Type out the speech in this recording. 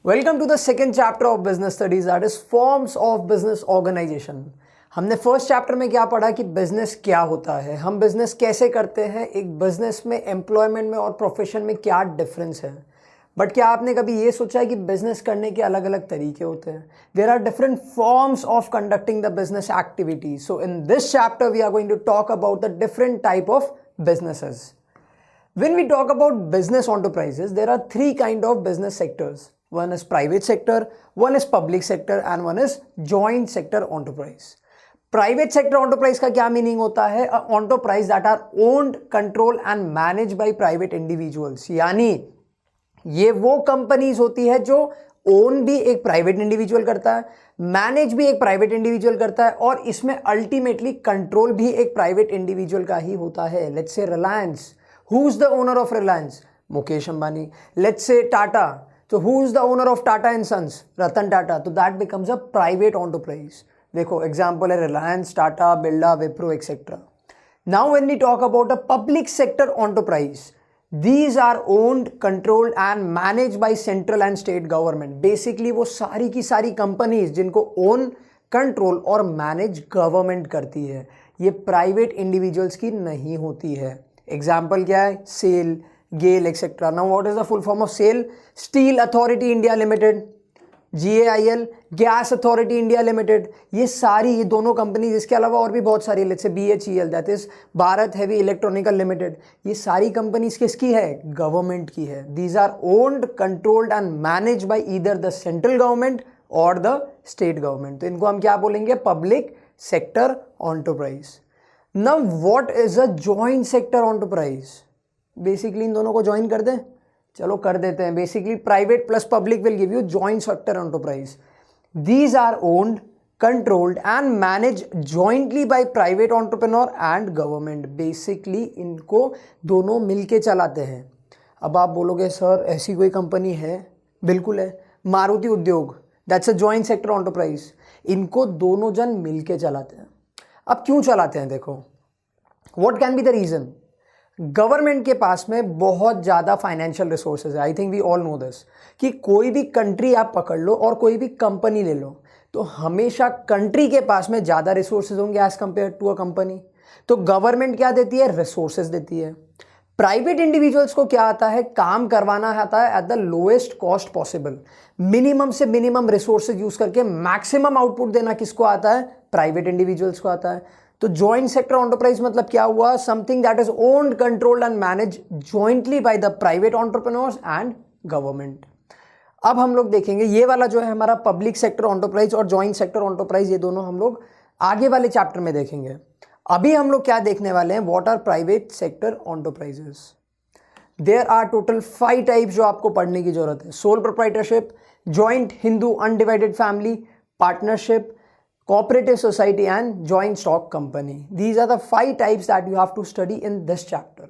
Welcome to the second chapter of business studies, that is forms of business organisation. हमने first chapter में क्या पढ़ा कि business क्या होता है, हम बिजनेस कैसे करते हैं, एक बिजनेस में एम्प्लॉयमेंट में और प्रोफेशन में क्या डिफरेंस है। बट क्या आपने कभी ये सोचा है कि बिजनेस करने के अलग अलग तरीके होते हैं? There are different forms of conducting the business activity. So in this chapter we are going to talk about the different type of businesses. When we talk about business enterprises, there are three kind of business sectors. One is private sector, one is public sector, and one is joint sector enterprise. Private sector enterprise का क्या meaning होता है? Enterprise that are owned, controlled and managed by private individuals. यानी ये वो companies होती है जो ओन भी एक प्राइवेट इंडिविजुअल करता है, मैनेज भी एक प्राइवेट इंडिविजुअल करता है और इसमें अल्टीमेटली कंट्रोल भी एक प्राइवेट इंडिविजुअल का ही होता है। Let's say Reliance, who is the owner of Reliance? Mukesh Ambani. Let's say Tata, तो who is the owner of Tata and sons? Ratan Tata. तो that becomes a private enterprise. देखो एग्जांपल है Reliance, Tata, Birla, Wipro etcetera. Now when we talk about a public sector enterprise, These are owned, controlled and managed by central and state government. Basically वो सारी की सारी companies जिनको own, control और manage government करती है, ये प्राइवेट इंडिविजुअल्स की नहीं होती है। एग्जाम्पल क्या है? SAIL, GAIL etcetera. Now what is the full form of SAIL? Steel Authority India Limited, GAIL, Gas Authority India Limited. ये सारी, ये दोनों कंपनीज, इसके अलावा और भी बहुत सारी, let's say BHEL, that is Bharat heavy electronical limited. ये सारी कंपनीज किसकी है? गवर्नमेंट की है। These are owned, controlled and manage by either the central government और द स्टेट गवर्नमेंट। तो इनको हम क्या बोलेंगे? Public sector enterprise. Now what is a joint sector enterprise? Basically इन दोनों को ज्वाइन कर दें? चलो कर देते हैं। Basically private plus public will give you joint sector enterprise. These are owned, controlled and manage jointly by private entrepreneur and government. Basically इनको दोनों मिलके चलाते हैं। अब आप बोलोगे सर ऐसी कोई कंपनी है? बिल्कुल है, मारुति उद्योग, that's a joint sector enterprise. इनको दोनों जन मिलके चलाते हैं। अब क्यों चलाते हैं? देखो, what can be the reason? Government के पास में बहुत ज़्यादा फाइनेंशियल रिसोर्सेज है। I think we all know this कि कोई भी कंट्री आप पकड़ लो और कोई भी कंपनी ले लो, तो हमेशा कंट्री के पास में ज़्यादा रिसोर्सेज होंगे as compare to a company. तो गवर्नमेंट क्या देती है? रिसोर्सेज देती है। प्राइवेट इंडिविजुअल्स को क्या आता है? काम करवाना आता है at the lowest cost possible. Minimum से मिनिमम रिसोर्सेज यूज करके मैक्सिमम आउटपुट देना किसको आता है? प्राइवेट इंडिविजुअल्स को आता है। तो जॉइंट सेक्टर एंटरप्राइज मतलब क्या हुआ? Something that is owned, controlled and manage jointly by the private entrepreneurs and government. अब हम लोग देखेंगे ये वाला जो है हमारा पब्लिक सेक्टर एंटरप्राइज और जॉइंट सेक्टर एंटरप्राइज, ये दोनों हम लोग आगे वाले चैप्टर में देखेंगे। अभी हम लोग क्या देखने वाले हैं? What are private sector enterprises. There are total 5 types जो आपको पढ़ने की जरूरत है। Sole proprietorship, joint Hindu undivided family, partnership, cooperative society and joint stock company. These are the 5 types that you have to study in this chapter.